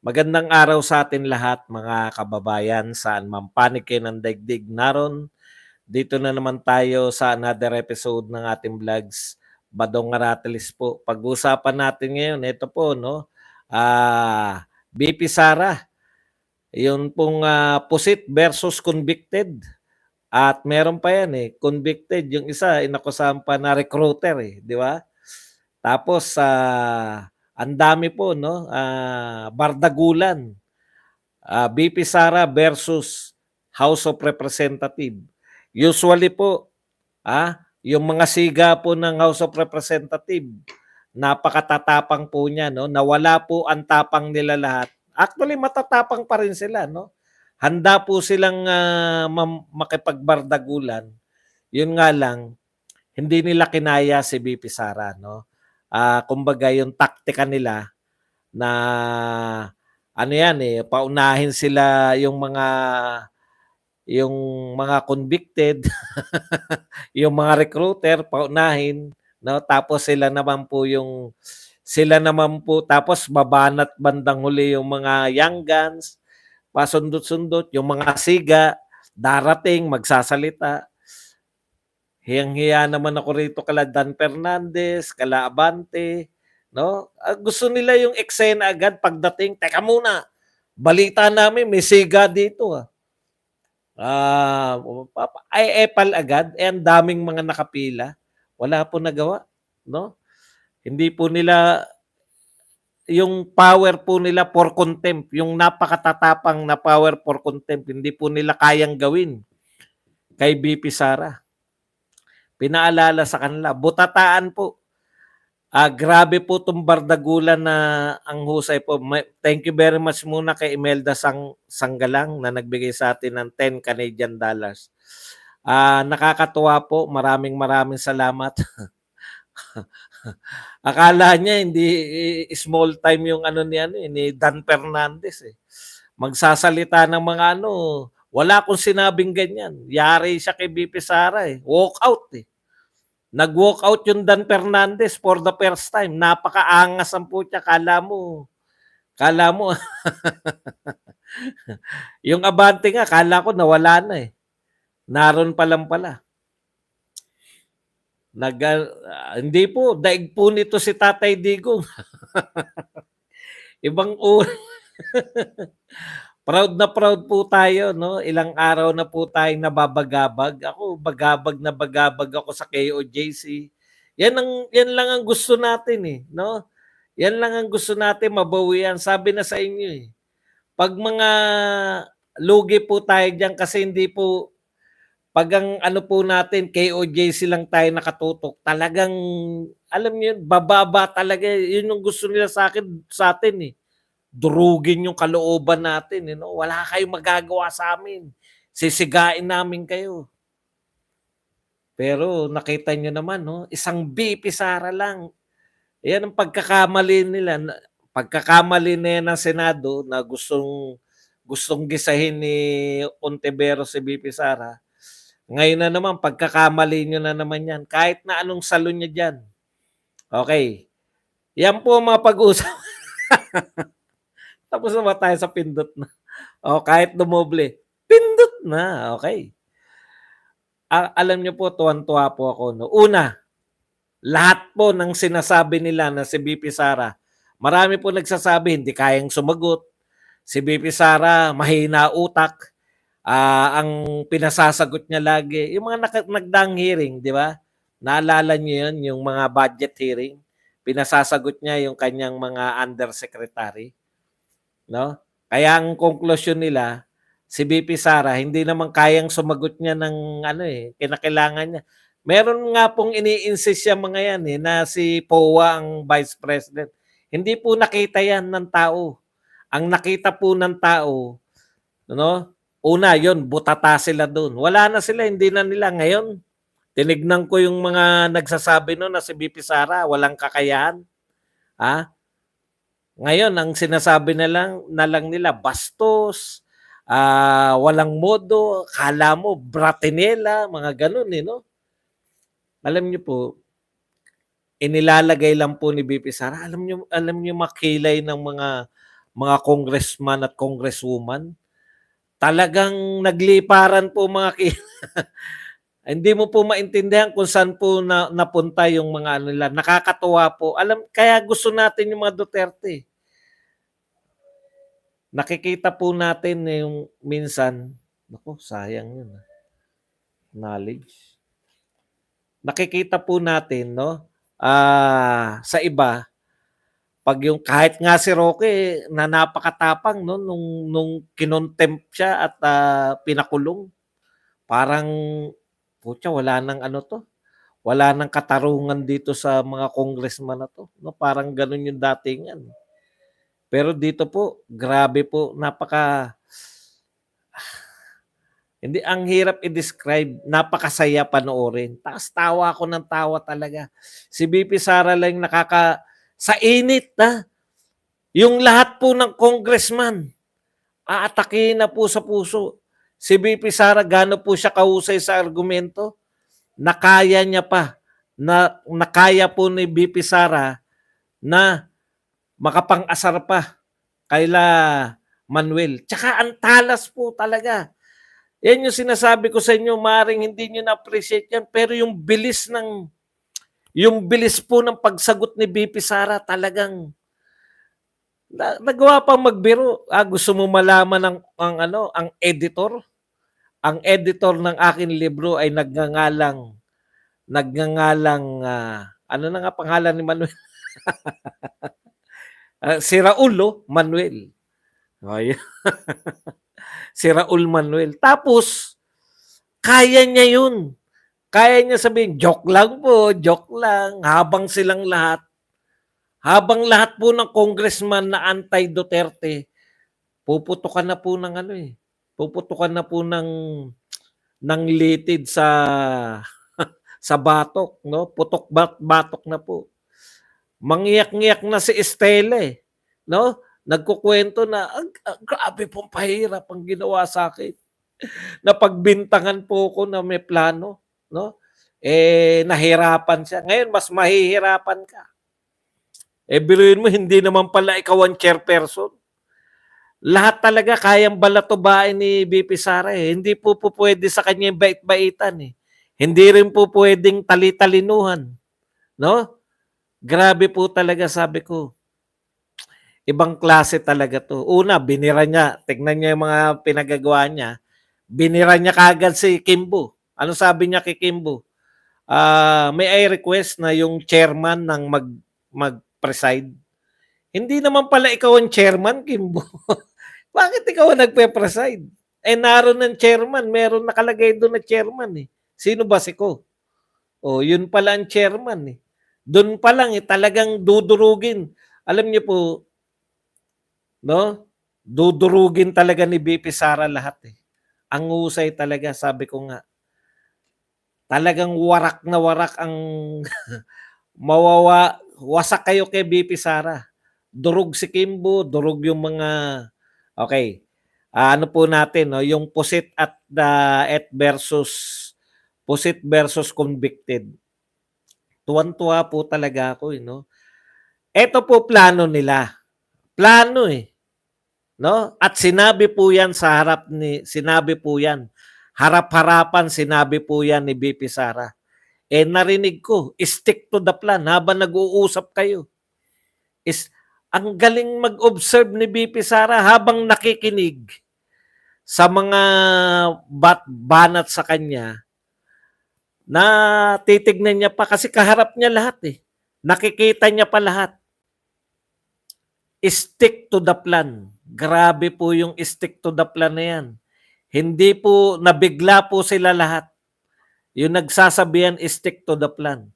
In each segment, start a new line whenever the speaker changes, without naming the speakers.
Magandang araw sa atin lahat mga kababayan, saan man panig kayo ng daigdig naron. Dito na naman tayo sa another episode ng ating vlogs, Badong Aratilis po. Pag-uusapan natin ngayon, ito po, no? BP Sara, yun pong pusit versus convicted. At meron pa yan convicted. Yung isa, inakusahan pa na recruiter di ba? Tapos, ang dami po, no? Bardagulan. BP Sara versus House of Representative. Usually po, yung mga siga po ng House of Representative, napakatatapang po niya, no? Nawala po ang tapang nila lahat. Actually, matatapang pa rin sila, no? Handa po silang makipagbardagulan. Yun nga lang, hindi nila kinaya si BP Sara, no? Kumbaga yung taktika nila na ano yan paunahin sila yung mga convicted, yung mga recruiter paunahin, no? Tapos sila naman po tapos babanat bandang huli yung mga young guns, pasundot-sundot, yung mga siga darating magsasalita. Hiyang-hiya naman ako rito kala Dan Fernandez, kala Abante, no? Gusto nila yung eksena agad pagdating, teka muna, balita namin may siga dito ay epal agad, ang daming mga nakapila. Wala po nagawa, no? Hindi po nila yung power po nila for contempt, yung napakatatapang na power for contempt, hindi po nila kayang gawin kay BP Sara. Pinaalala sa kanila, butataan po. Grabe po itong bardagulan na ang husay po. Thank you very much muna kay Imelda Sanggalang na nagbigay sa atin ng 10 Canadian dollars. Nakakatuwa po. Maraming salamat. Akala niya hindi small time yung ni Dan Fernandez Magsasalita ng mga wala akong sinabing ganyan. Yari siya kay BP Sara Walk out Nag-walk out yung Dan Fernandez for the first time. Napakaangas ang putya. Kala mo yung Abante nga, kala ko nawala na Naroon pa lang pala. Hindi po, daig po nito si Tatay Digong. Ibang proud na proud po tayo, no? Ilang araw na po tayong nababagabag. Ako, bagabag ako sa KOJC. Yan lang ang gusto natin no? Yan lang ang gusto natin mabawian. Sabi na sa inyo Pag mga lugi po tayo diyan kasi hindi po pag ang po natin KOJC lang tayo nakatutok, talagang alam niyo bababa talaga. Yun yung gusto nila sa atin durugin yung kalooban natin no? Wala kayong magagawa sa amin. Sisigain namin kayo. Pero nakita niyo naman no, isang BP Sara lang. Yan ang pagkakamali nila. Pagkakamali na yan ng Senado na gustong gisahin ni Ontiveros si BP Sara. Ngayon na naman, pagkakamali nyo na naman yan. Kahit na anong salon niya dyan. Okay. Yan po mga pag-usap. Tapos na ba tayo sa pindot na? Kahit dumoble. Pindot na. Okay. Alam niyo po, tuwan-tuwa po ako. No? Una, lahat po ng sinasabi nila na si BP Sara, marami po nagsasabi, hindi kayang sumagot. Si BP Sara, mahina utak. Ang pinasasagot niya lagi, yung mga nagdaang hearing, di ba? Naalala niyo yun, yung mga budget hearing. Pinasasagot niya yung kanyang mga undersecretary. No? Kaya ang konklusyon nila, si BP Sara, hindi naman kayang sumagot niya ng kinakailangan niya. Meron nga pong ini-insist siya mga yan na si POA ang Vice President. Hindi po nakita yan ng tao. Ang nakita po ng tao, una yon butata sila doon. Wala na sila, hindi na nila. Ngayon, tinignan ko yung mga nagsasabi na si BP Sara, walang kakayahan. Ngayon, ang sinasabi na lang nila, bastos, walang modo, kala mo, bratinela, mga ganun no? Alam niyo po, inilalagay lang po ni BP Sara. Alam niyo makilay ng mga congressman at congresswoman. Talagang nagliparan po mga hindi mo po maintindihan kung saan po napunta yung mga ano nila. Nakakatuwa po. Kaya gusto natin yung mga Duterte. Nakikita po natin yung minsan, naku, sayang yun. Knowledge. Nakikita po natin, no? Sa iba, pag yung kahit nga si Roque na napakatapang no nung kinontempt siya at pinakulong. Parang putya wala nang ano to. Wala nang katarungan dito sa mga congressman na to, no? Parang gano'n yung datingan. Pero dito po, grabe po, hindi, ang hirap i-describe, napakasaya panoorin. Tawa ako ng tawa talaga. Si BP Sara lang sa init yung lahat po ng congressman, aatakihin na po sa puso. Si BP Sara, gaano po siya kahusay sa argumento? Nakaya niya pa, nakaya po ni BP Sara na makapang-asar pa kaila Manuel. Tsaka ang talas po talaga. Yan yung sinasabi ko sa inyo, maring hindi nyo na-appreciate yan, pero yung bilis po ng pagsagot ni BP Sara talagang nagawa pang magbiro. Gusto mo malaman ang editor? Ang editor ng akin libro ay nagngangalang ano na nga pangalan ni Manuel? Si Raul, Manuel. Ay, si Raul Manuel. Tapos, kaya niya yun. Kaya niya sabihin, joke lang po, joke lang. Habang lahat po ng congressman na anti-Duterte, puputukan na po ng puputukan na po ng litid sa batok, no? Batok na po. Mangiyak-ngiyak na si Estela, no? Nagkukwento na, grabe pong pahirap ang ginawa sa akin. Napagbintangan po ko na may plano, no? Nahirapan siya. Ngayon, mas mahihirapan ka. Biruin mo, hindi naman pala ikaw ang chairperson. Lahat talaga kayang balatobain ni BP Sara. Hindi po pwede sa kanya yung bait-baitan. Hindi rin po pwedeng talitalinuhan. No? Grabe po talaga, sabi ko. Ibang klase talaga to. Una, binira niya. Tignan niya yung mga pinagagawa niya. Binira niya kagad si Kimbo. Ano sabi niya kay Kimbo? May I request na yung chairman ng mag-preside? Hindi naman pala ikaw ang chairman, Kimbo. Bakit ikaw ang nagpe-preside? Naroon ng chairman. Meron nakalagay doon na chairman. Sino ba si Ko? Yun pala ang chairman. Doon pa lang talagang dudurugin. Alam niyo po, no? Dudurugin talaga ni BP Sara lahat. Ang husay talaga, sabi ko nga. Talagang warak na warak ang wasak kayo kay BP Sara. Durog si Kimbo, durog yung mga okay. Ano po natin, no? Yung pusit at pusit versus convicted. Tuwan-tuwa po talaga ako, no? Ito po plano nila. Plano no? At sinabi po yan harap-harapan sinabi po yan ni BP Sara. Narinig ko, stick to the plan habang nag-uusap kayo. Ang galing mag-observe ni BP Sara habang nakikinig sa mga banat sa kanya, na titignan niya pa kasi kaharap niya lahat Nakikita niya pa lahat. Stick to the plan. Grabe po yung stick to the plan na yan. Hindi po, nabigla po sila lahat. Yung nagsasabihan, stick to the plan.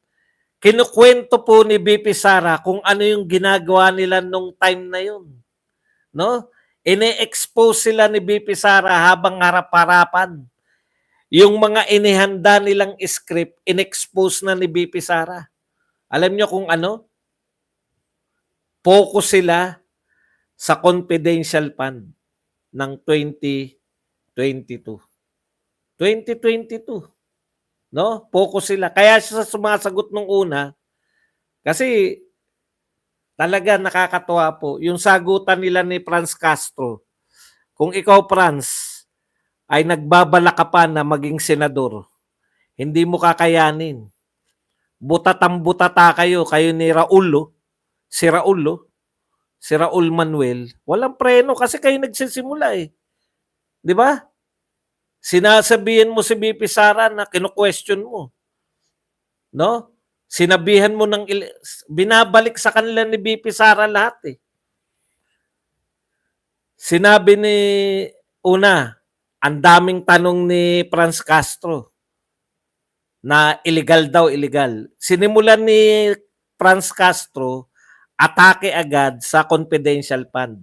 Kinukwento po ni BP Sara kung ano yung ginagawa nila nung time na yun. No? Ine-expose sila ni BP Sara habang harap-harapan. Yung mga inihanda nilang script, in-expose na ni BP Sara. Alam nyo kung ano? Focus sila sa confidential fund ng 2022. 2022. No? Focus sila. Kaya siya sumasagot nung una kasi Talaga nakakatuwa po yung sagutan nila ni Franz Castro. Kung ikaw, Franz, ay nagbabala ka pa na maging senador, hindi mo kakayanin. Butatang-butata kayo ni Raul, oh. Si Raul, oh. Si Raul Manuel, walang preno kasi kayo nagsisimula eh. 'Di ba? Sinasabihan mo si BP Sara na kino-question mo, no? Sinabihan mo ng binabalik sa kanila ni BP Sara lahat eh. Sinabi ni ang daming tanong ni Franz Castro na illegal daw, illegal. Sinimulan ni Franz Castro, atake agad sa confidential fund.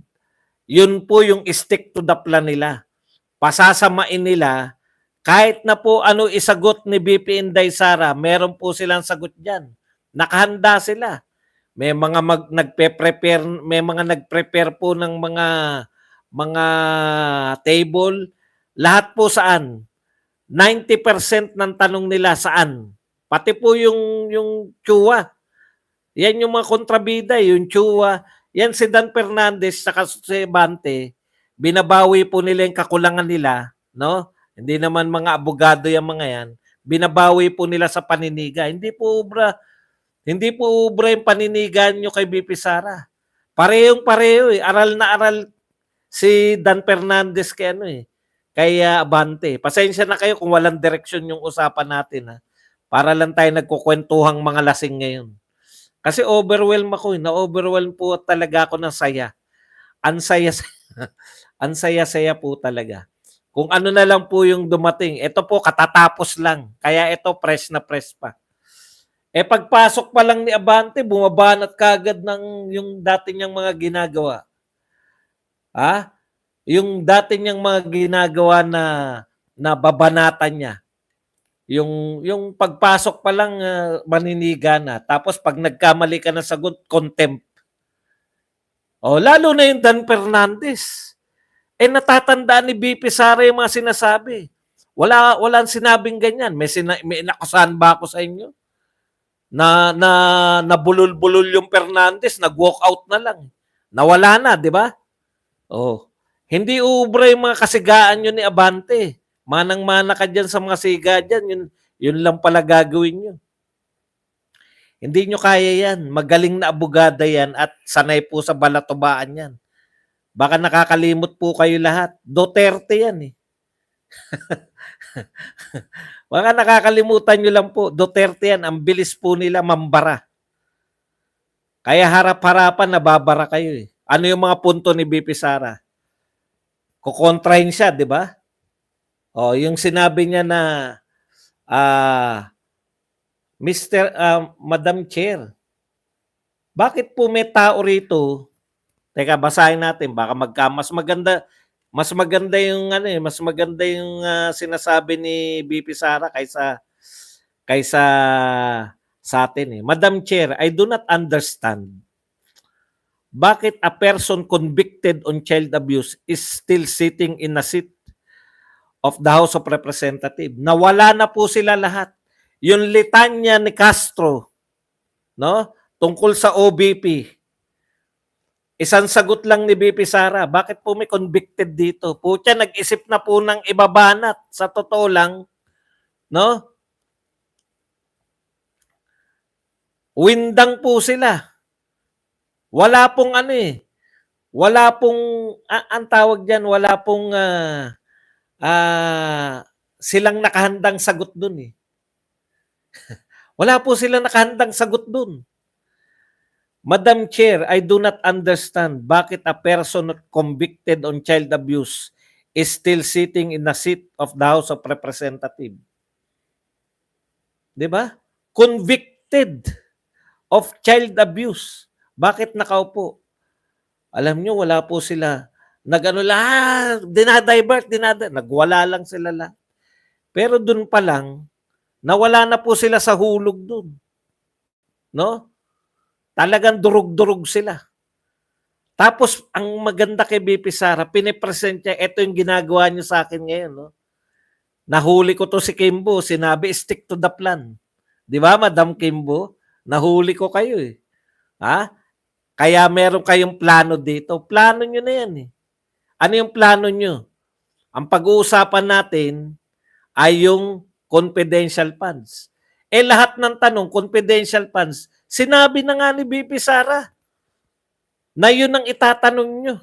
Yun po yung stick to the plan nila. Pasasamain nila, kahit na po ano isagot ni BP Inday Sara, meron po silang sagot dyan. Nakahanda sila. May mga nagprepare po ng mga table. Lahat po saan? 90% ng tanong nila saan? Pati po yung Chua. Yan yung mga kontrabida, yung Chua. Yan si Dan Fernandez sa si Bante, binabawi po nila yung kakulangan nila, no? Hindi naman mga abogado yung mga yan. Binabawi po nila sa paniniga. Hindi po ubra yung paninigan nyo kay BP Sara. Parehong-pareho eh. Aral na aral si Dan Fernandez kay kay Abante. Pasensya na kayo kung walang direksyon yung usapan natin ha. Para lang tayo nagkukwentuhang mga lasing ngayon. Kasi overwhelm ako eh. Na-overwhelm po talaga ako ng saya. Ang saya po talaga. Kung ano na lang po yung dumating. Ito po katatapos lang. Kaya ito fresh na fresh pa. Pagpasok pa lang ni Abante, bumabanat kagad ng yung dati niyang mga ginagawa. Yung dati niyang mga ginagawa na babanatan niya. Yung pagpasok pa lang maniniga na. Tapos pag nagkamali ka na sagot, contempt. Lalo na yung Dan Fernandez. Natatandaan ni BP Sara yung mga sinasabi. Walang sinabing ganyan. May inakusahan ba ako sa inyo? Na nabulol-bulol yung Fernandez, nag-walk out na lang. Nawala na, di ba? Hindi ubra yung mga kasigaan nyo ni Abante. Manang-mana ka dyan sa mga siga dyan, yun lang pala gagawin nyo. Hindi nyo kaya yan. Magaling na abogada yan at sanay po sa balatubaan yan. Baka nakakalimot po kayo lahat. Duterte yan eh. Baka nakakalimutan nyo lang po. Duterte yan. Ang bilis po nila mambara. Kaya harap-harapan nababara kayo eh. Ano yung mga punto ni BP Sara? Kukontrahin siya, di ba? Yung sinabi niya na Madam Chair, bakit po may tao rito? Teka, basahin natin baka mas maganda yung sinasabi ni BP Sara kaysa sa atin eh. Madam Chair, I do not understand bakit a person convicted on child abuse is still sitting in a seat of the House of Representatives. Nawala na po sila lahat. Yung litanya ni Castro, no? Tungkol sa OBP. Isang sagot lang ni BP Sara, bakit po may convicted dito? Pucha, nag-isip na po ng ibabanat. Sa totoo lang, no? Windang po sila. Wala pong wala pong, ang tawag dyan, wala pong silang nakahandang sagot dun eh. Wala po silang nakahandang sagot dun. Madam Chair, I do not understand bakit a person convicted on child abuse is still sitting in the seat of the House of Representatives. Diba? Convicted of child abuse. Bakit nakaupo? Alam nyo, wala po sila. Dinadivert. Nagwala lang sila lang. Pero dun pa lang, nawala na po sila sa hulog dun. No? Talagang durug-durug sila. Tapos, ang maganda kay BP Sara, pinipresent niya, ito yung ginagawa niyo sa akin ngayon. No? Nahuli ko to si Kimbo, sinabi, stick to the plan. Di ba, Madam Kimbo? Nahuli ko kayo eh. Kaya meron kayong plano dito. Plano nyo na yan eh. Ano yung plano nyo? Ang pag-uusapan natin ay yung confidential funds. Eh lahat ng tanong, confidential funds, sinabi na nga ni BP Sara na yun ang itatanong nyo.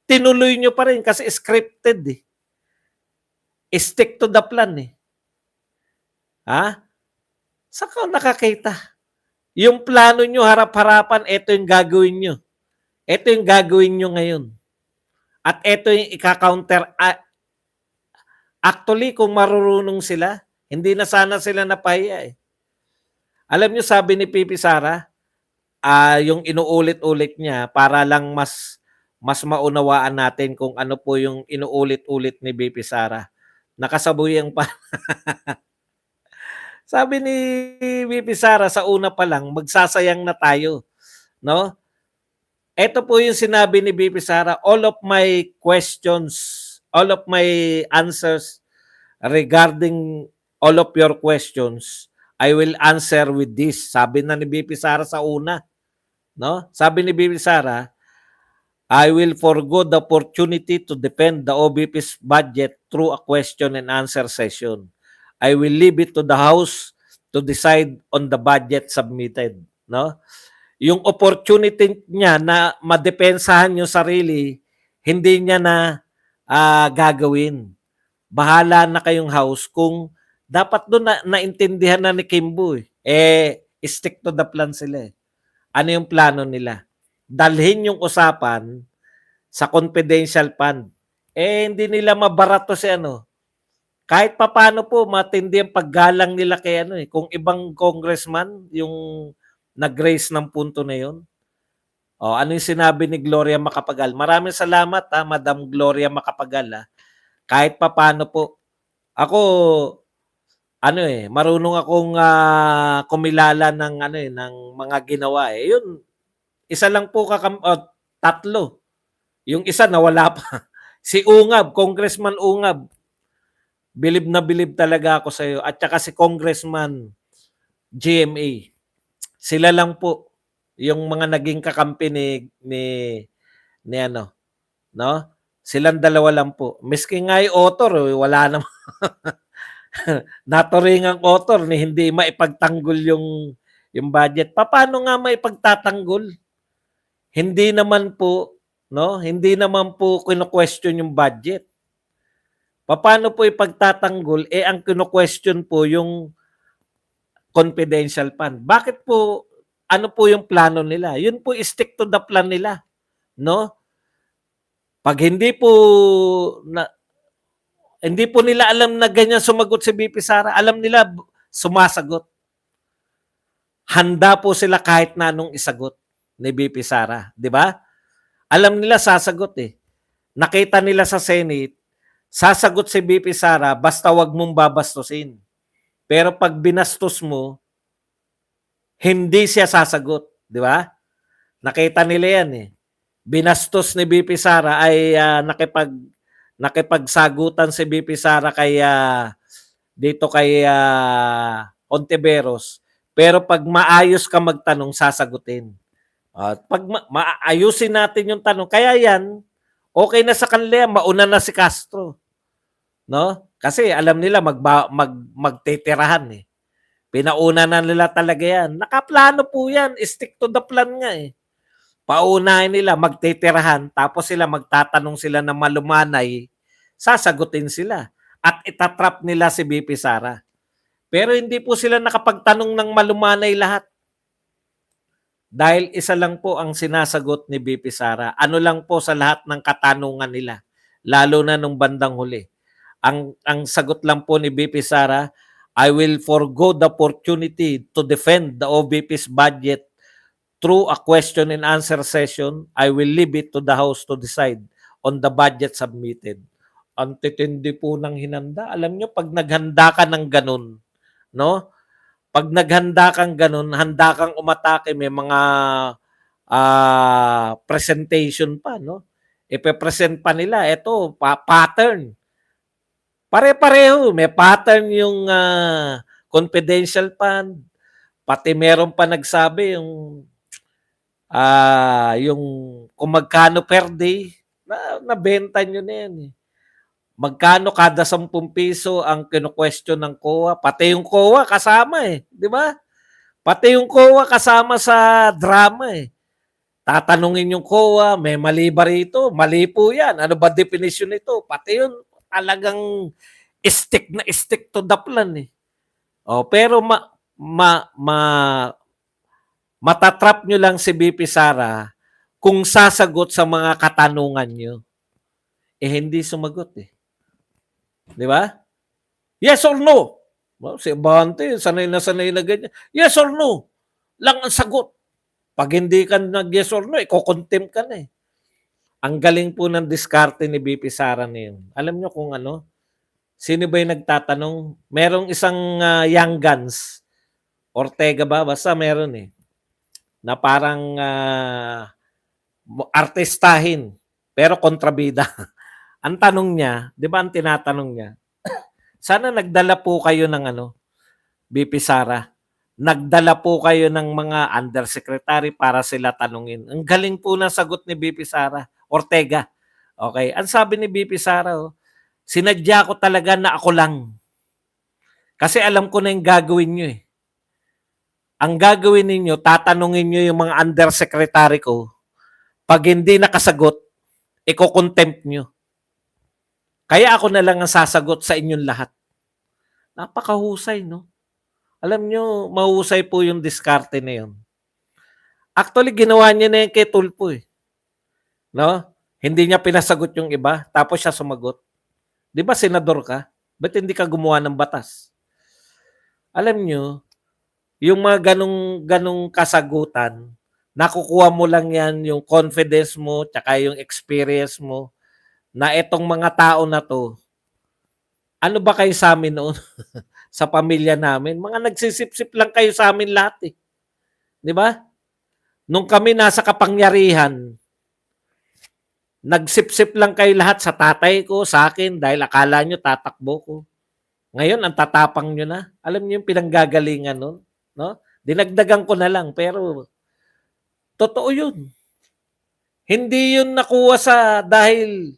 Tinuloy nyo pa rin kasi scripted eh. Stick to the plan eh. Ha? Saan ka nakakita? Yung plano nyo harap-harapan, ito yung gagawin nyo. Ito yung gagawin nyo ngayon. At ito yung ika-counter. Actually, kung marurunong sila, hindi na sana sila napahiya eh. Alam nyo, sabi ni Pipi Sara, yung inuulit-ulit niya para lang mas maunawaan natin kung ano po yung inuulit-ulit ni BP Sara. Nakasabuyang pa. Sabi ni BP Sara sa una pa lang, magsasayang na tayo, no? Ito po yung sinabi ni BP Sara, all of my questions, all of my answers regarding all of your questions, I will answer with this. Sabi na ni BP Sara sa una, no? Sabi ni BP Sara, I will forgo the opportunity to defend the OBP's budget through a question and answer session. I will leave it to the House to decide on the budget submitted, no? Yung opportunity niya na madepensahan yung sarili, hindi niya na gagawin. Bahala na kayong House kung dapat doon na naintindihan na ni Kimbo stick to the plan sila eh. Ano yung plano nila? Dalhin yung usapan sa confidential fund. Hindi nila mabarato si ano. Kahit papano po matindi ang paggalang nila kay ano eh. Kung ibang congressman yung nag-raise ng punto na yun. Ano yung sinabi ni Gloria Macapagal? Maraming salamat Madam Gloria Macapagal Kahit papano po. Ako marunong akong kumilala ng ng mga ginawa eh. Yun, isa lang po tatlo. Yung isa nawala pa. Si Ungab, Congressman Ungab. Bilib na bilib talaga ako sa iyo. At saka si Congressman GMA. Sila lang po yung mga naging kakampi ni ano, no? Silang dalawa lang po. Miski nga yung author, wala naman. Naturingang author ni hindi maipagtanggol yung budget. Paano nga maipagtatanggol? Hindi naman po, no? Hindi naman po kino-question yung budget. Paano po ipagtatanggol? Ang kino-question po yung confidential fund. Bakit po, ano po yung plano nila? Yun po, stick to the plan nila. No? Pag hindi po nila alam na ganyan sumagot si BP Sara, alam nila sumasagot. Handa po sila kahit na anong isagot ni BP Sara. Di ba? Alam nila sasagot eh. Nakita nila sa Senate, sasagot si BP Sara basta wag mong babastusin. Pero pag binastos mo, hindi siya sasagot. Di ba? Nakita nila yan eh. Binastos ni BP Sara ay nakipagsagutan si BP Sara kay dito kay Ontiveros. Pero pag maayos ka magtanong, sasagutin. Pag maayusin natin yung tanong, kaya yan, okay na sa kanila, mauna na si Castro. No? Kasi alam nila magtitirahan eh. Pinauna na nila talaga yan. Nakaplano po yan. Stick to the plan nga eh. Paunahin nila, magtitirahan, tapos sila magtatanong sila na malumanay, sasagutin sila. At itatrap nila si BP Sara. Pero hindi po sila nakapagtanong ng malumanay lahat. Dahil isa lang po ang sinasagot ni BP Sara. Ano lang po sa lahat ng katanungan nila. Lalo na nung bandang huli. Ang sagot lang po ni BP Sara, I will forgo the opportunity to defend the OBP's budget through a question and answer session. I will leave it to the House to decide on the budget submitted. Ang titindi po ng hinanda. Alam nyo, pag naghanda ka ng ganun, no? Pag naghanda kang ganun, handa kang umatake, may mga presentation pa, no? Ipe-present pa nila, ito, pattern. Pare-pareho, may pattern yung confidential fund. Pati meron pa nagsabi yung Yung kung magkano per day, nabenta niyo na yan, eh. Magkano kada 10 piso ang kino-question ng COA, pati yung COA kasama, eh, 'di ba? Pati yung COA kasama sa drama, eh. Tatanungin yung COA, "May mali ba rito? Mali po 'yan. Ano ba definition nito?" Pati yun talagang stick to the plan, eh. Oh, pero ma ma mata-trap niyo lang si VP Sara kung sasagot sa mga katanungan niyo. Eh, hindi sumagot, eh. 'Di ba? Yes or no? Well, si Abante sanay na ganyan. Yes or no lang ang sagot. 'Pag hindi ka nag-yes or no, iko-contempt ka na, eh. Ang galing po ng diskarte ni VP Sara na yun. Alam niyo kung ano, sino ba yung nagtatanong? Merong isang, young guns, Ortega ba? Basta meron, eh, na parang, artistahin, pero kontrabida. Ang tanong niya, 'di ba ang tinatanong niya, "Sana nagdala po kayo ng ano, VP Sara, nagdala po kayo ng mga undersecretary para sila tanungin." Ang galing po ng sagot ni VP Sara, Ortega. Okay, ang sabi ni VP Sara, "Sinadya ko talaga na ako lang. Kasi alam ko na yung gagawin niyo, eh. Ang gagawin ninyo, tatanungin niyo yung mga undersecretary ko. 'Pag hindi nakasagot, iko-contempt niyo. Kaya ako na lang ang sasagot sa inyong lahat." Napakahusay, 'no? Alam niyo, mahusay po yung diskarte na yun. Actually, ginawa niya na yan kay Tulfo, eh, 'no? Hindi niya pinasagot yung iba, tapos siya sumagot. 'Di ba senador ka? Ba't hindi ka gumawa ng batas? Alam niyo, yung mga ganong kasagutan, nakukuha mo lang yan yung confidence mo tsaka yung experience mo na itong mga tao na 'to, ano ba kayo sa'min noon sa pamilya namin, mga nagsisipsip lang kayo sa'min lahat, eh, 'di ba? Nung kami nasa kapangyarihan, nagsipsip lang kayo lahat sa tatay ko, sa akin dahil akala niyo tatakbo ko. Ngayon ang tatapang niyo na. Alam niyo yung pinanggagalingan nun, 'no? Dinagdagan ko na lang pero totoo yun. Hindi yun nakuha sa dahil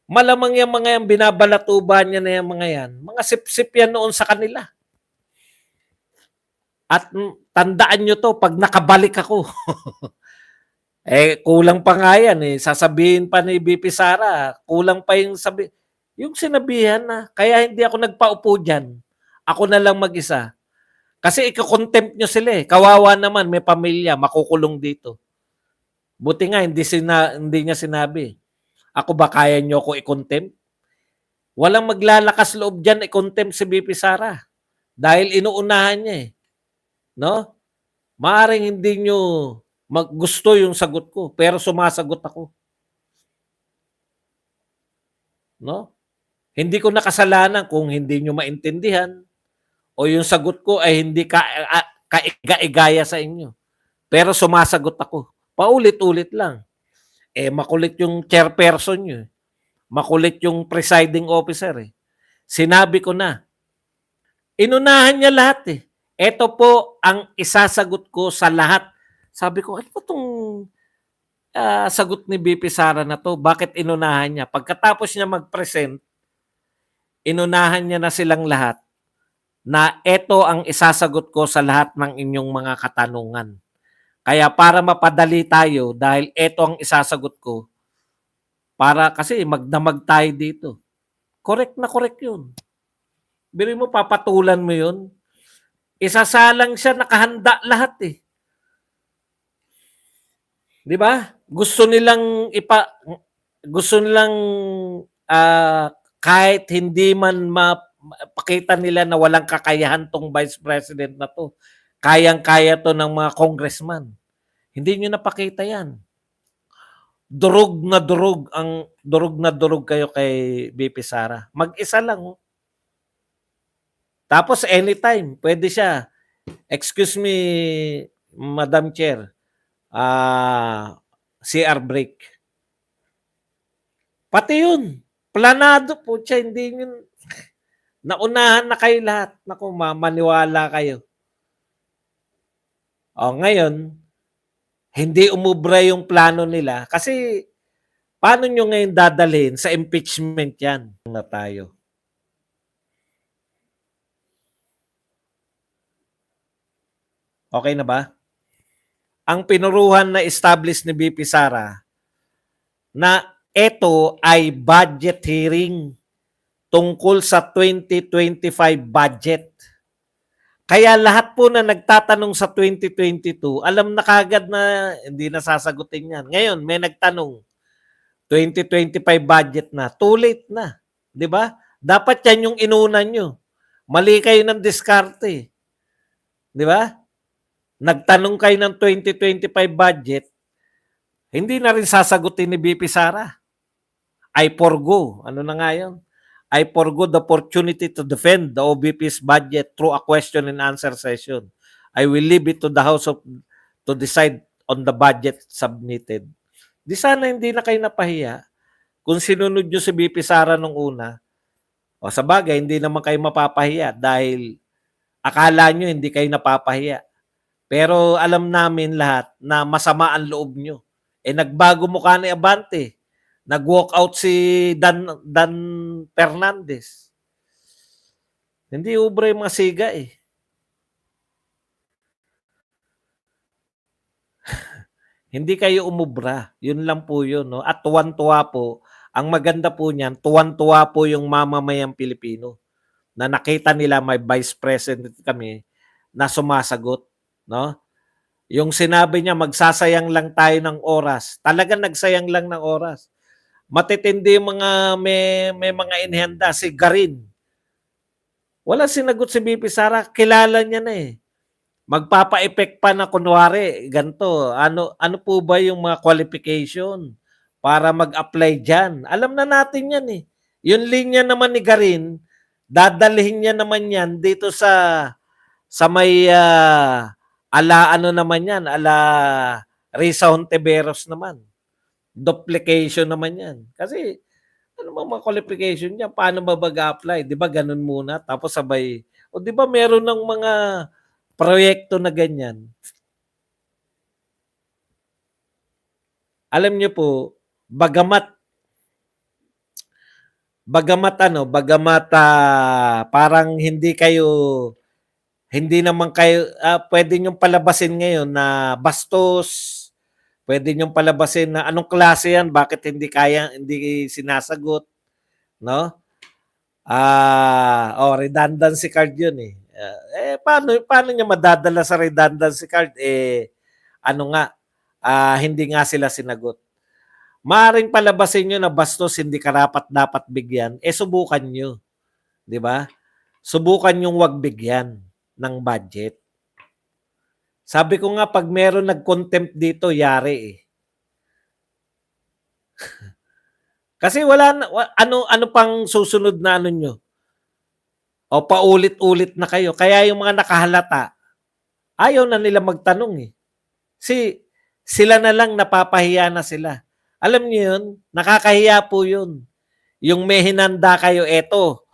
malamang yang mga yan binabalatuban niya na yang mga yan, mga sipsip yan noon sa kanila. At tandaan niyo 'to 'pag nakabalik ako. Kulang pa nga yan, eh, sasabihin pa ni VP Sara, kulang pa yung sinabihan na, "Kaya hindi ako nagpaupo diyan, ako na lang mag-isa." Kasi iko-contempt niyo sila, eh, kawawa naman may pamilya, makukulong dito. Buti nga hindi niya sinabi, "Ako ba kaya niyo ako i-contempt?" Walang maglalakas loob diyan i-contempt si VP Sara, dahil inuunahan niya, eh, 'no? Maaaring hindi niyo gusto yung sagot ko, pero sumasagot ako, 'no? Hindi ko na kasalanan kung hindi niyo maintindihan o yung sagot ko ay hindi kaiga-igaya sa inyo, pero sumasagot ako, paulit-ulit lang. Makulit yung chairperson niyo, eh, makulit yung presiding officer, eh. Sinabi ko na, inunahan niya lahat, eh. "Eto po ang isasagot ko sa lahat." Sabi ko, "Ano ba 'tong, sagot ni VP Sara na 'to, bakit inunahan niya?" Pagkatapos niya mag-present, inunahan niya na silang lahat na, "Eto ang isasagot ko sa lahat ng inyong mga katanungan. Kaya para mapadali tayo dahil eto ang isasagot ko, para kasi magdamag tayo dito." Correct na correct yun. Biruin mo papatulan mo yun, isasalang siya, nakahanda lahat, eh. 'Di ba? Gusto nilang, kahit hindi man mapakita nila na walang kakayahan 'tong Vice President na 'to, kayang-kaya 'to ng mga congressman. Hindi niyo napakita 'yan. Durog na durog kayo kay VP Sara. Mag-isa lang, oh. Tapos anytime puwede siya, "Excuse me, Madam Chair, CR break." Pati yun, planado, putya hindi niyo naunahan na kayo lahat. Naku, maniwala kayo. Oh, ngayon, hindi umubra yung plano nila kasi paano nyo ngayon dadalhin sa impeachment yan na tayo. Okay na ba? Ang pinuruhan na established ni BP Sara na ito ay budget hearing tungkol sa 2025 budget. Kaya lahat po na nagtatanong sa 2022, alam na kagad na hindi na sasagutin yan. Ngayon, may nagtanong, 2025 budget na, too late na. Di ba? Dapat yan yung inuna nyo. Mali kayo ng diskarte. Di ba? Nagtanong kayo ng 2025 budget, hindi na rin sasagutin ni BP Sara. I forgo. Ano na nga yun? I forgo the opportunity to defend the OBP's budget through a question and answer session. I will leave it to the House to decide on the budget submitted. Di sana hindi na kayo napahiya kung sinunod nyo si BP Sara nung una. O sa bagay, hindi naman kayo mapapahiya dahil akala nyo hindi kayo napapahiya. Pero alam namin lahat na masama ang loob nyo. Nagbago mukha ni Abante. Nag-walk out si Dan Fernandez. Hindi ubra yung mga siga eh. Hindi kayo umubra. Yun lang po yun. No? At tuwan-tuwa po. Ang maganda po niyan, tuwan-tuwa po yung mamamayang Pilipino na nakita nila may vice president kami na sumasagot. No? Yung sinabi niya, magsasayang lang tayo ng oras. Talagang nagsayang lang ng oras. Matitindi yung mga may mga inihanda. Si Garin. Wala sinagot si BP Sara. Kilala niya na eh. Magpapa-effect pa na kunwari, ganito. Ano po ba yung mga qualification para mag-apply dyan? Alam na natin yan eh. Yung linya naman ni Garin, dadalhin niya naman yan dito sa may ala ano naman yan, ala Risa Hontiveros naman. Duplication naman yan. Kasi ano mga qualification niya? Paano ba mag-apply? Di ba ganun muna? Tapos sabay, o di ba meron ng mga proyekto na ganyan? Alam niyo po, bagamat parang hindi naman kayo, pwede niyong palabasin ngayon na bastos, pwede niyong palabasin na anong klase yan, bakit hindi sinasagot, no? Redundancy card yun eh. Paano niya madadala sa redundancy card? Hindi nga sila sinagot. Maaring palabasin nyo na bastos hindi karapat-dapat bigyan, subukan nyo. Di ba? Subukan yung wag bigyan ng budget. Sabi ko nga, pag meron nag-contempt dito, yari eh. Kasi ano pang susunod na ano nyo? O paulit-ulit na kayo. Kaya yung mga nakahalata, ayaw na nila magtanong eh. Sila na lang napapahiya na sila. Alam niyo yun? Nakakahiya po yun. Yung may hinanda kayo, eto.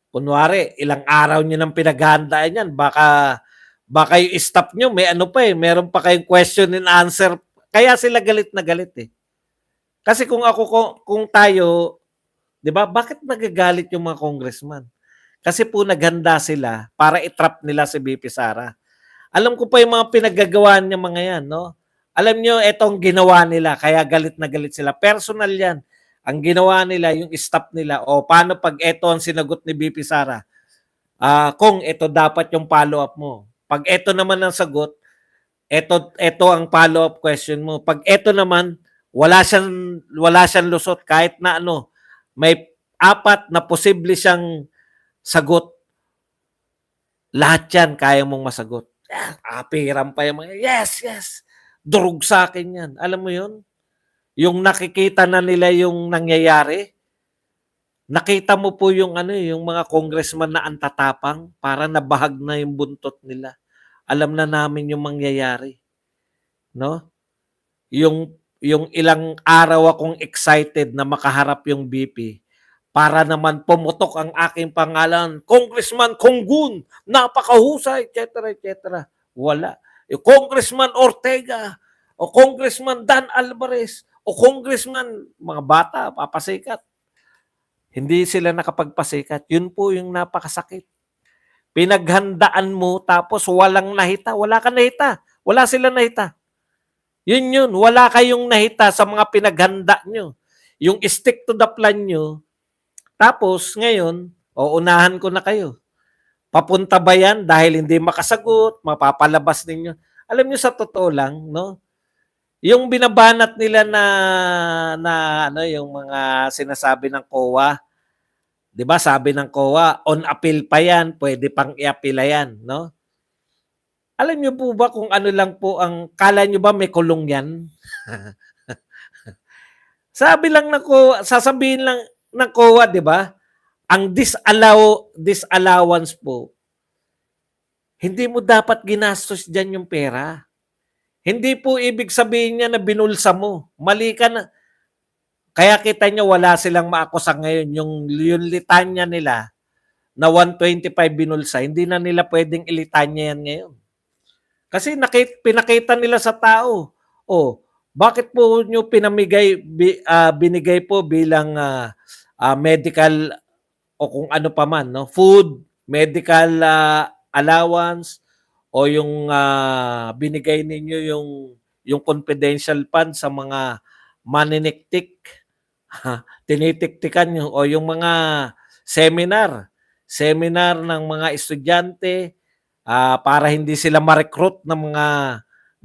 Kunwari, ilang araw nyo nang pinaghandaan yan. Baka yung staff nyo, may ano pa eh. Meron pa kayong question and answer. Kaya sila galit na galit eh. Kasi kung tayo, di ba, bakit nagagalit yung mga congressman? Kasi po naghanda sila para itrap nila si BP Sara. Alam ko pa yung mga pinaggagawa niya mga yan, no? Alam nyo, etong ginawa nila, kaya galit na galit sila. Personal yan. Ang ginawa nila, yung staff nila, paano pag eto ang sinagot ni BP Sara? Kung ito dapat yung follow-up mo. Pag eto naman ang sagot, eto ang follow-up question mo. Pag eto naman, wala siyang lusot kahit na ano, may 4 na posible siyang sagot. Lahat yan, kaya mong masagot. Apiram pa yung mga, yes. Durog sa akin yan. Alam mo yun? Yung nakikita na nila yung nangyayari. Nakita mo po yung yung mga congressman na antatapang para nabahag na yung buntot nila. Alam na namin yung mangyayari. No? Yung ilang araw akong excited na makaharap yung BP para naman pumutok ang aking pangalan, Congressman Konggun, napakahusay, etc. Wala. Congressman Ortega, o Congressman Dan Alvarez, o Congressman, mga bata, papasikat. Hindi sila nakapagpasikat. Yun po yung napakasakit. Pinaghandaan mo tapos walang nahita. Wala kang nahita. Wala sila nahita. Yun. Wala kayong nahita sa mga pinaghanda nyo. Yung stick to the plan nyo. Tapos ngayon, unahan ko na kayo. Papunta ba yan dahil hindi makasagot, mapapalabas ninyo? Alam nyo sa totoo lang, no? Yung binabanat nila na ano yung mga sinasabi ng COA, 'di ba? Sabi ng COA, on appeal pa 'yan, pwede pang i-appeal yan, no? Alam niyo po ba kung ano lang po ang kala niyo ba may kulong 'yan? Sabi lang ng COA, sasabihin lang ng COA, 'di ba? Ang disallowance po, hindi mo dapat ginastos diyan yung pera. Hindi po ibig sabihin niya na binulsa mo. Mali ka na. Kaya kita nyo wala silang maakusa ngayon. Yung litanya nila na 125 binulsa, hindi na nila pwedeng ilitanya yan ngayon. Kasi pinakita nila sa tao, bakit po nyo binigay po bilang medical o kung ano pa man, no? Food, medical allowance, o yung binigay ninyo yung confidential fund sa mga maniniktik, tinitiktikan nyo, o yung mga seminar ng mga estudyante para hindi sila ma-recruit ng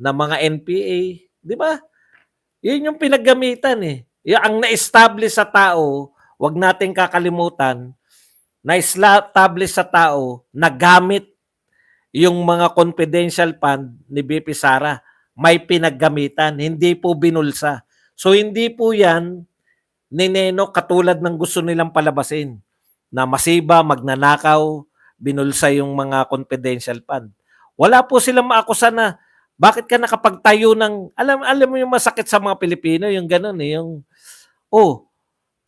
mga NPA, di ba? Yun yung pinaggamitan eh. Yung ang na-establish sa tao, wag nating kakalimutan, na-establish sa tao na gamit yung mga confidential fund ni BP Sara. May pinaggamitan, hindi po binulsa. So hindi po yan nineno katulad ng gusto nilang palabasin na masiba, magnanakaw, binulsa yung mga confidential fund. Wala po silang maakusa na bakit ka nakapagtayo ng alam mo yung masakit sa mga Pilipino yung ganoon eh yung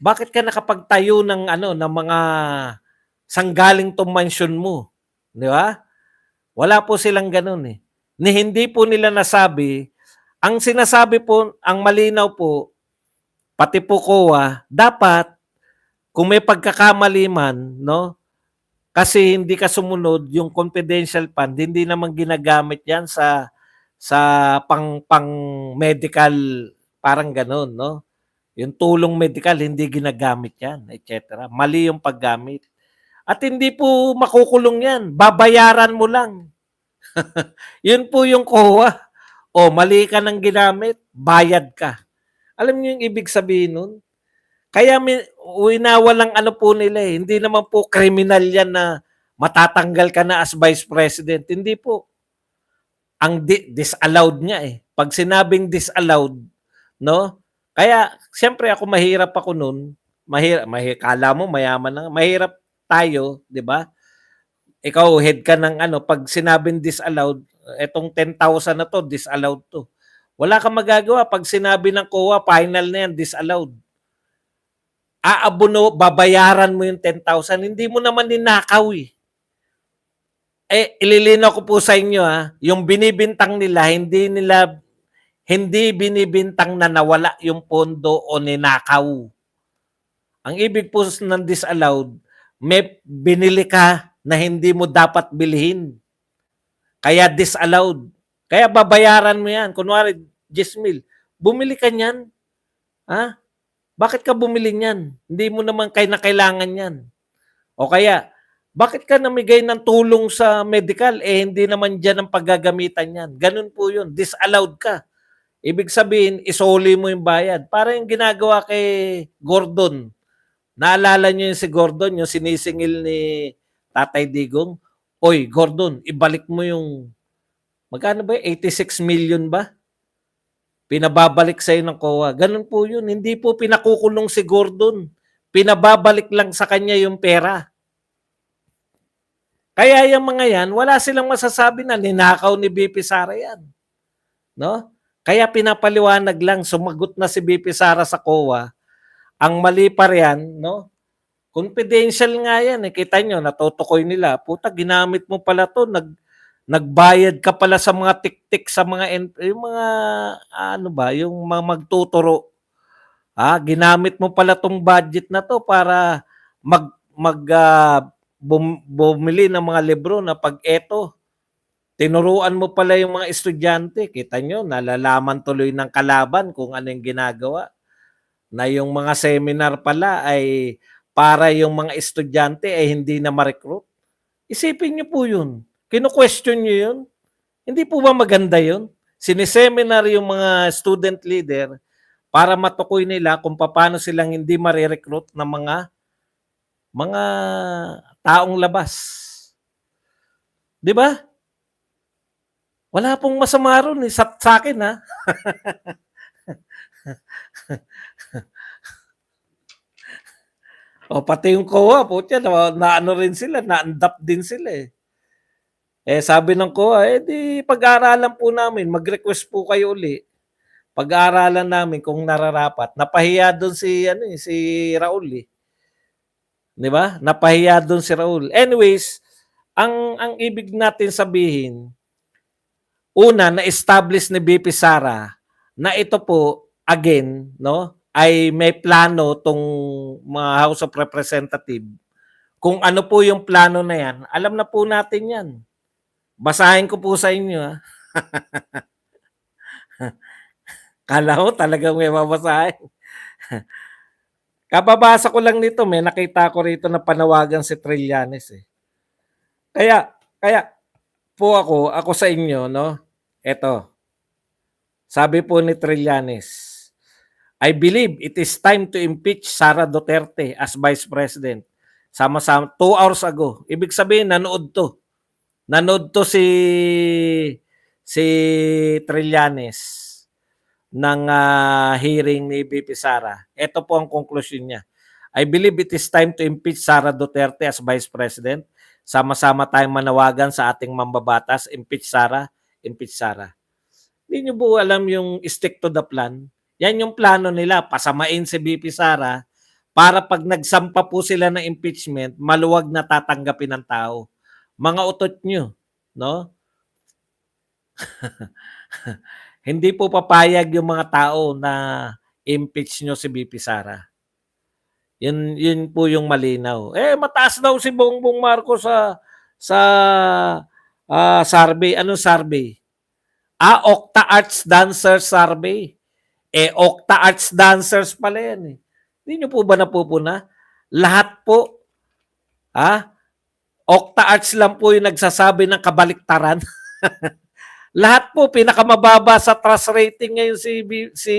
bakit ka nakapagtayo ng ng mga sanggaling tong mansion mo, di ba? Wala po silang ganoon eh. Ni hindi po nila nasabi, ang sinasabi po, ang malinaw po, pati po COA, dapat kung may pagkakamali man, no? Kasi hindi ka sumunod yung confidential fund, hindi naman ginagamit 'yan sa pang medical parang gano'n, no? Yung tulong medical hindi ginagamit 'yan, etc. Mali yung paggamit. At hindi po makukulong 'yan, babayaran mo lang. Yun po yung COA. Mali ka ng ginamit, bayad ka. Alam niyo yung ibig sabihin nun? Kaya winawalang ano po nila eh. Hindi naman po kriminal yan na matatanggal ka na as vice president. Hindi po. Ang disallowed niya eh. Pag sinabing disallowed, no? Kaya, siyempre ako mahirap ako nun. Kala mo mayaman na. Mahirap tayo, di ba? Ikaw, head ka ng pag sinabing disallowed, etong 10,000 na to, disallowed to. Wala kang magagawa. Pag sinabi ng COA, final na yan, disallowed. Babayaran mo yung 10,000. Hindi mo naman ninakaw eh. Ililinaw ko po sa inyo yung binibintang nila, hindi binibintang na nawala yung pondo o ninakaw. Ang ibig po ng disallowed, may binili ka na hindi mo dapat bilhin. Kaya disallowed. Kaya babayaran mo yan. Kunwari, 10,000. Bumili ka niyan. Bakit ka bumili niyan? Hindi mo naman kailangan yan. O kaya, bakit ka namigay ng tulong sa medical? Hindi naman dyan ang paggagamitan yan. Ganun po yun. Disallowed ka. Ibig sabihin, isoli mo yung bayad. Para yung ginagawa kay Gordon. Naalala niyo yung si Gordon, yung sinisingil ni Tatay Digong? Oy, Gordon, ibalik mo yung, magkano ba? 86 million ba? Pinababalik sa'yo ng COA. Ganun po yun. Hindi po pinakukulong si Gordon. Pinababalik lang sa kanya yung pera. Kaya yung mga yan, wala silang masasabi na ninakaw ni BP Sara yan. No? Kaya pinapaliwanag lang, sumagot na si BP Sara sa COA. Ang mali pa riyan, no? Confidential nga yan. Kita nyo, natutukoy nila. Puta, ginamit mo pala to. nagbayad ka pala sa mga tik-tik sa mga yung mga ano ba, yung mga magtuturo. Ginamit mo pala 'tong budget na 'to para mag bumili ng mga libro na 'pag eto, tinuruan mo pala yung mga estudyante. Kita niyo, nalalaman tuloy ng kalaban kung ano yung ginagawa, na yung mga seminar pala ay para yung mga estudyante ay hindi na ma-recruit. Isipin niyo po yun. Kino-question niyo yun. Hindi po ba maganda yun? Sineseminar yung mga student leader para matukoy nila kung paano silang hindi mare-recruit ng mga taong labas. 'Di ba? Wala pong masama ron eh, sa akin ha. O pati yung COA, putya, na ano rin sila, na-adapt din sila eh. Sabi ng COA, di pag-aaralan po namin, mag-request po kayo uli. Pag-aaralan namin kung nararapat. Napahiya doon si ano eh, si Raul eh. 'Di ba? Napahiya doon si Raul. Anyways, ang ibig natin sabihin, una na-establish ni BP Sara na ito po again, no, ay may plano tong mga House of Representative. Kung ano po yung plano na yan, alam na po natin yan. Basahin ko po sa inyo. Kala ko talagang may babasahin. Kababasa ko lang nito, may nakita ko rito na panawagan si Trillanes eh. Kaya po ako sa inyo, no? Ito. Sabi po ni Trillanes, I believe it is time to impeach Sara Duterte as Vice President. Sama-sama 2 hours ago. Ibig sabihin nanood to. Nanood to si Trillanes ng hearing ni BP Sara. Ito po ang conclusion niya. I believe it is time to impeach Sara Duterte as Vice President. Sama-sama tayong manawagan sa ating mambabatas, impeach Sara, impeach Sara. Hindi niyo po alam yung stick to the plan. Yan yung plano nila, pasamain si BP Sara para pag nagsampa po sila ng impeachment, maluwag na tatanggapin ng tao. Mga utot nyo, no? Hindi po papayag yung mga tao na impeach nyo si BP Sara. Yun po yung malinaw. Mataas daw si Bongbong Marcos sa survey. Anong survey? Octa Arts Dancers Survey. Octa Arts Dancers pala yan eh. Hindi nyo po ba napupuna? Lahat po, Octa Arts lang po yung nagsasabi ng kabaliktaran. Lahat po, pinakamababa sa trust rating ngayon si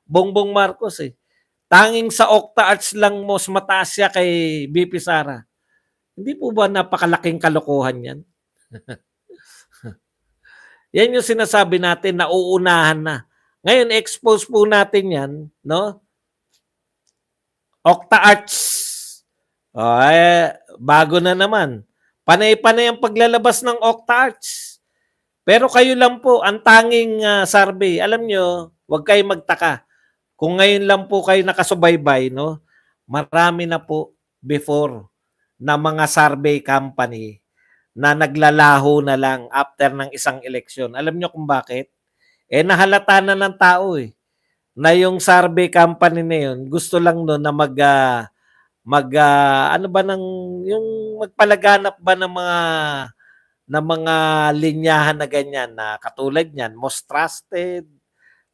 Bongbong Marcos eh. Tanging sa Octa Arts lang mas mataas siya kay BP Sara. Hindi po ba napakalaking kalokohan yan? Yan yung sinasabi natin na uunahan na. Ngayon, expose po natin yan, no? Octa Arts. Bago na naman. Panay-panay ang paglalabas ng Octa Arts. Pero kayo lang po, ang tanging survey, alam nyo, huwag kayong magtaka. Kung ngayon lang po kayo nakasubaybay, no? Marami na po before na mga survey company na naglalaho na lang after ng isang eleksyon. Alam nyo kung bakit? Nahalata na ng tao eh. Na yung survey company na yun, gusto lang no na ano ba ng yung magpalaganap ba ng mga linyahan na ganyan na katulad niyan, most trusted,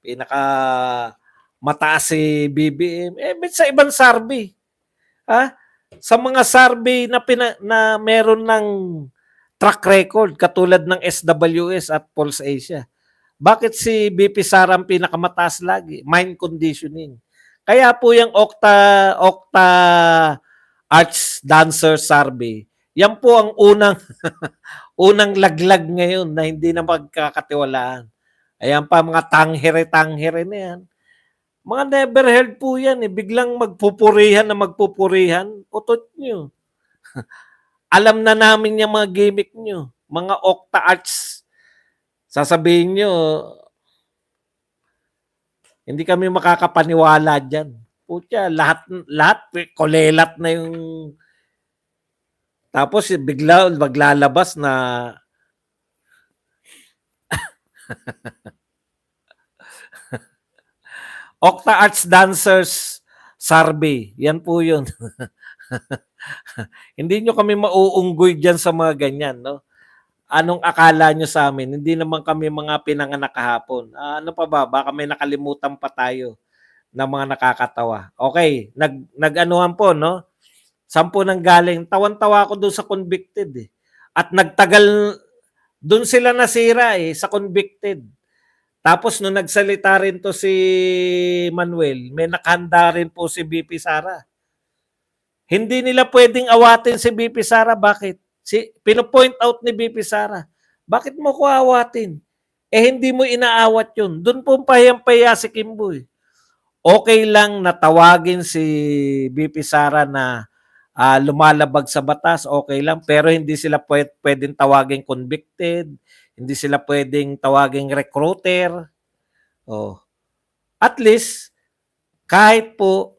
pinaka mataas si BBM. Sa ibang survey. Sa mga survey na meron ng track record katulad ng SWS at Pulse Asia. Bakit si BP Sara ang pinakamataas lagi? Mind conditioning. Kaya po yung Octa Arts Dancer Survey, yan po ang unang laglag ngayon na hindi na magkakatiwalaan. Ayan pa, mga tanghere-tanghere na yan. Mga never heard po yan eh. Biglang magpupurihan. Utot nyo. Alam na namin yung mga gimmick nyo. Mga Octa Arts. Sasabihin nyo, hindi kami makakapaniwala dyan. Putya, lahat kolelat na yung tapos bigla maglalabas na Octa Arts Dancers Survey. Yan po yun. Hindi nyo kami mauunggoy dyan sa mga ganyan, no? Anong akala nyo sa amin? Hindi naman kami mga pinanganak kahapon. Ano pa ba? Baka may nakalimutan pa tayo na mga nakakatawa. Okay, nag-anuhan po, no? Sampu nang galing. Tawan-tawa ako doon sa convicted eh. At nagtagal, doon sila nasira eh, sa convicted. Tapos nung nagsalita rin to si Manuel, may nakahanda rin po si BP Sara. Hindi nila pwedeng awatin si BP Sara. Bakit? Pino-point out ni BP Sara. Bakit mo ko awatin? Eh hindi mo inaawat yun. Doon po pahiyang-pahiya si Kimbo eh. Okay lang na tawagin si BP Sara na lumalabag sa batas, okay lang. Pero hindi sila pwedeng tawagin convicted. Hindi sila pwedeng tawagin recruiter. Oh. At least, kahit po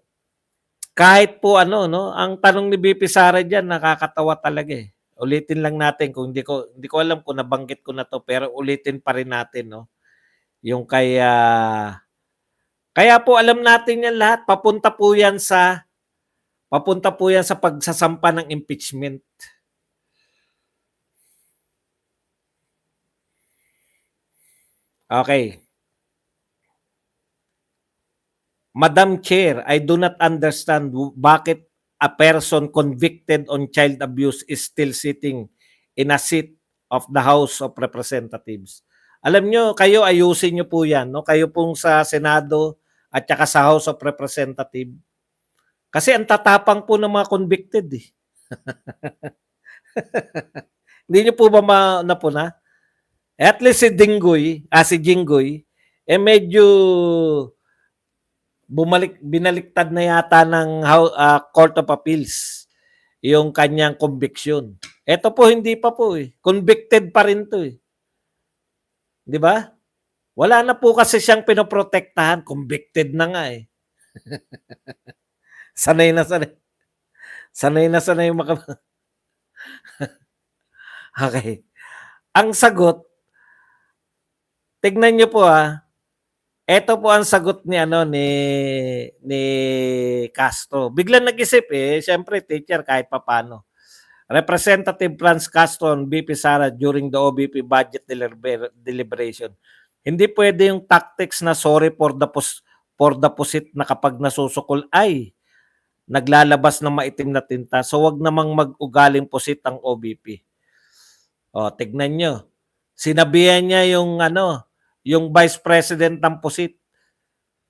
ano, no, ang tanong ni BP Sara diyan nakakatawa talaga eh. Ulitin lang natin kung hindi ko alam kung nabanggit ko na to pero ulitin pa rin natin, no. Yung kaya po alam natin yan lahat, papunta po yan sa pagsasampa ng impeachment. Okay. Madam Chair, I do not understand bakit a person convicted on child abuse is still sitting in a seat of the House of Representatives. Alam nyo, kayo ayusin nyo po yan. No? Kayo pong sa Senado at saka sa House of Representatives. Kasi ang tatapang po ng mga convicted eh. Hindi nyo po ba napuna? At least si Jinggoy, eh medyo binaliktad na yata ng Court of Appeals yung kanyang conviction. Ito po hindi pa po eh. Convicted pa rin to eh. 'Di ba? Wala na po kasi siyang pinoprotektahan, convicted na nga eh. sanay na sanay. Sanay na sanay Okay. Ang sagot, tignan niyo po ito po ang sagot ni ni Castro. Biglang nag-isip eh, syempre teacher kahit papaano. Representative Franz Castro on BP Sara during the OBP budget deliberation. Hindi pwede yung tactics na sorry for the pusit na kapag nasusukol ay naglalabas ng maitim na tinta. So wag namang mag-ugaling pusit ang OBP. O, tignan nyo. Sinabihan niya yung Vice President ng pusit.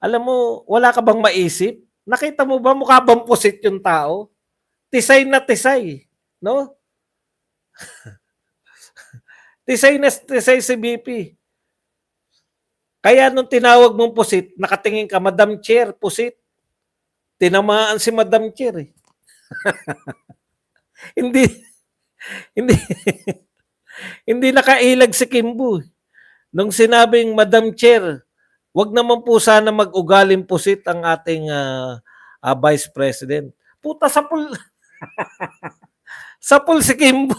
Alam mo, wala ka bang maisip? Nakita mo ba mukha bang pusit yung tao? Tisay na tisay. No? tisay na tisay si BP. Kaya nung tinawag mong pusit, nakatingin ka, Madam Chair, pusit. Tinamaan si Madam Chair eh. hindi, hindi nakailag si Kimbo. Nung sinabing, Madam Chair, wag naman po sana mag-ugaling pusit ang ating Vice President. Puta, sapul. sapul si Kimbo.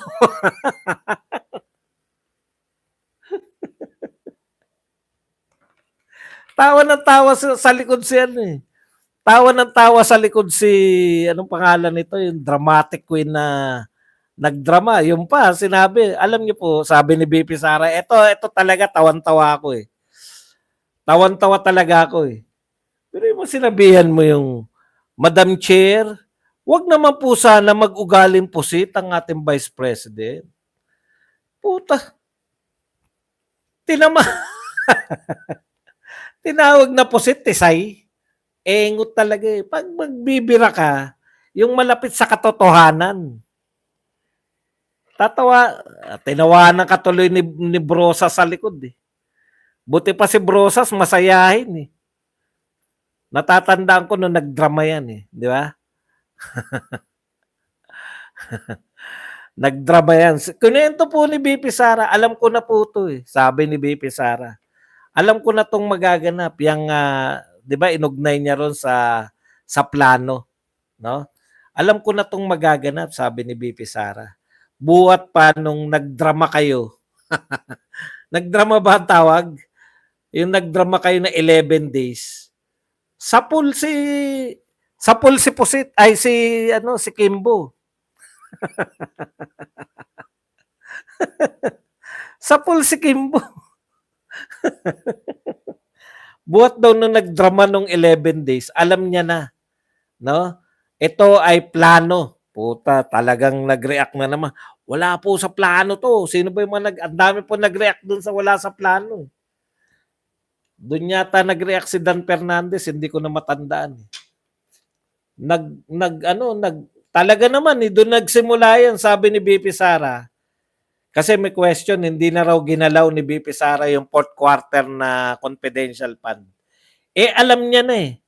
tawa ng tawa sa likod si eh. Tawa ng tawa sa likod si, anong pangalan nito, yung dramatic queen na nagdrama. Yung pa, sinabi, alam niyo po, sabi ni BP Sara, ito talaga, tawan-tawa ako eh. Tawan-tawa talaga ako eh. Pero yung sinabihan mo yung, Madam Chair, wag naman po sana mag-ugaling pusit ang ating Vice President. Puta. Tinawag na pusit, tisay. Engot talaga eh. Pag magbibira ka, yung malapit sa katotohanan. Tinawanan ka tuloy ni Brosas sa likod eh. Buti pa si Brosas, masayahin eh. Natatandaan ko nung nagdrama yan eh. Di ba? Nagdrama yan. Kunento po ni BP Sara, alam ko na po ito eh. Sabi ni BP Sara. Alam ko na itong magaganap. Yung, di ba, inugnay niya ron sa plano. No? Alam ko na itong magaganap, sabi ni BP Sara. Buhat pa nung nagdrama kayo. Nagdrama ba ang tawag? Yung nagdrama kayo na 11 days. Sapul si Pusit ay si Kimbo. Sapul si Kimbo. Buhat daw nung nagdrama nung 11 days, alam niya na, no? Ito ay plano. Puta, talagang nag-react na naman. Wala po sa plano to. Sino ba yung ang dami po nag-react dun sa wala sa plano. Doon yata nag-react si Dan Fernandez, hindi ko na matandaan. Talaga naman, doon nagsimula yan, sabi ni BP Sara. Kasi may question, hindi na raw ginalaw ni BP Sara yung fourth quarter na confidential fund. Alam niya na eh.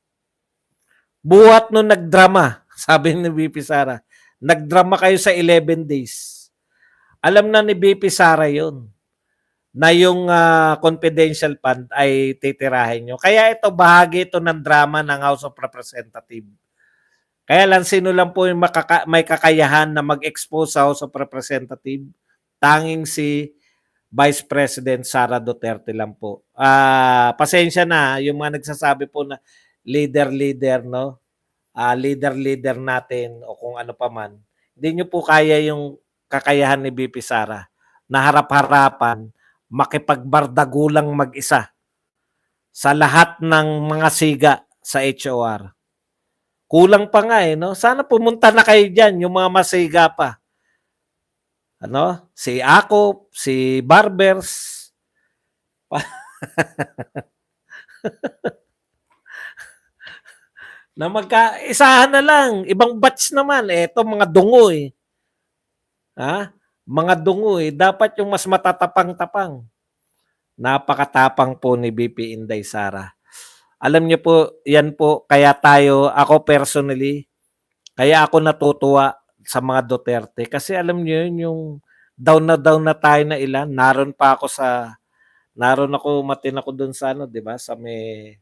Buhat nung nagdrama, sabi ni BP Sara. Nagdrama kayo sa 11 days. Alam na ni BP Sara yun na yung confidential fund ay titirahin nyo. Kaya ito, bahagi ito ng drama ng House of Representatives. Kaya lang, sino lang po yung may kakayahan na mag-expose sa House of Representatives? Tanging si Vice President Sara Duterte lang po. Pasensya na, yung mga nagsasabi po na leader, no? Leader natin o kung ano pa man. Hindi nyo po kaya yung kakayahan ni BP Sara na harap-harapan makipagbardagulang mag-isa sa lahat ng mga siga sa HOR. Kulang pa nga no? Sana pumunta na kayo dyan, yung mga masiga pa. Si Akop, si Barbers. Na magkaisahan na lang. Ibang batch naman. Ito mga dungo eh. Mga dungo eh. Dapat yung mas matatapang-tapang. Napakatapang po ni BP Inday Sara. Alam niyo po, yan po, kaya ako personally, kaya ako natutuwa sa mga Duterte. Kasi alam niyo yun, yung down na tayo na ilan. Naroon ako, matin ako dun sa di ba? Sa may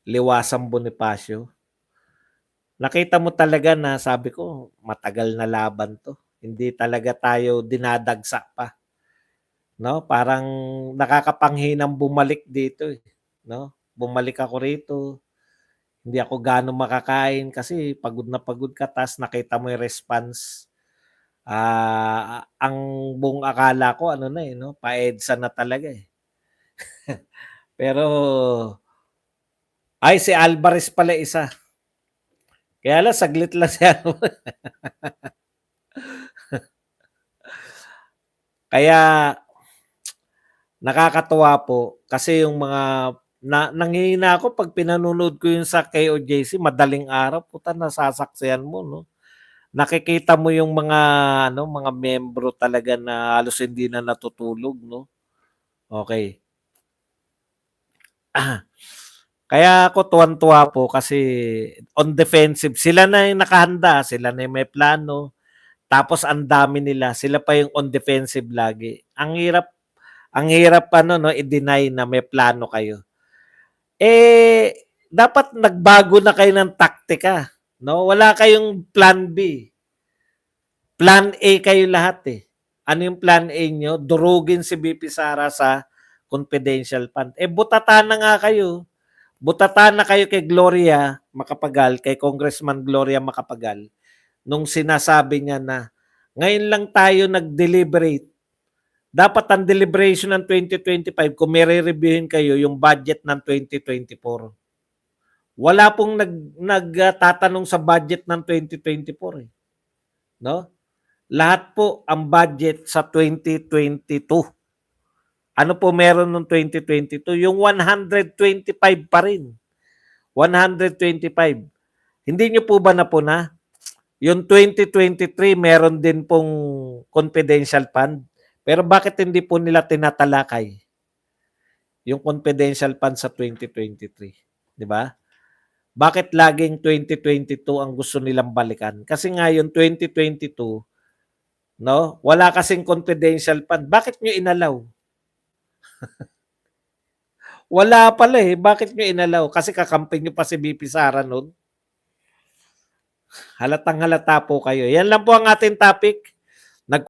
Liwasang Bonifacio. Nakita mo talaga na sabi ko, matagal na laban to. Hindi talaga tayo dinadagsak pa. No? Parang nakakapanghinang bumalik dito eh. No? Bumalik ako rito. Hindi ako gaano makakain kasi pagod na pagod ka, tas nakita mo yung response. Ang buong akala ko no, pa-EDSA na talaga eh. Pero si Alvarez pala isa. Kaya lang saglit lang siya. Kaya nakakatuwa po kasi yung mga nanghihina ako pag pinanonood ko yung sa KOJC, madaling araw, puta nasasaksihan mo, no? Nakikita mo yung mga membro talaga na halos hindi na natutulog, no? Okay. Kaya ako tuwan-tuwa po kasi on defensive. Sila na yung nakahanda, sila na yung may plano. Tapos ang dami nila, sila pa yung on defensive lagi. Ang hirap i-deny na may plano kayo. Dapat nagbago na kayo ng taktika, no? Wala kayong plan B. Plan A kayo lahat eh. Ano yung plan A nyo? Durugin si BP Sara sa confidential fund. Butata na nga kayo. Butata na kayo kay Gloria Macapagal, kay Congressman Gloria Macapagal, nung sinasabi niya na ngayon lang tayo nag-deliberate. Dapat ang deliberation ng 2025, kung may re-reviewin kayo yung budget ng 2024. Wala pong nagtatanong sa budget ng 2024 eh. No? Lahat po ang budget sa 2022. Ano po meron ng 2022? Yung 125 pa rin. 125. Hindi nyo po ba napuna? Yung 2023 meron din pong confidential fund. Pero bakit hindi po nila tinatalakay yung confidential fund sa 2023? Di ba? Bakit laging 2022 ang gusto nilang balikan? Kasi nga yung 2022, no? Wala kasing confidential fund. Bakit nyo inalaw? Wala pala eh. Bakit nyo inalaw? Kasi kakamping nyo pa si BP Sara nun. Halatang halata po kayo. Yan lang po ang ating topic.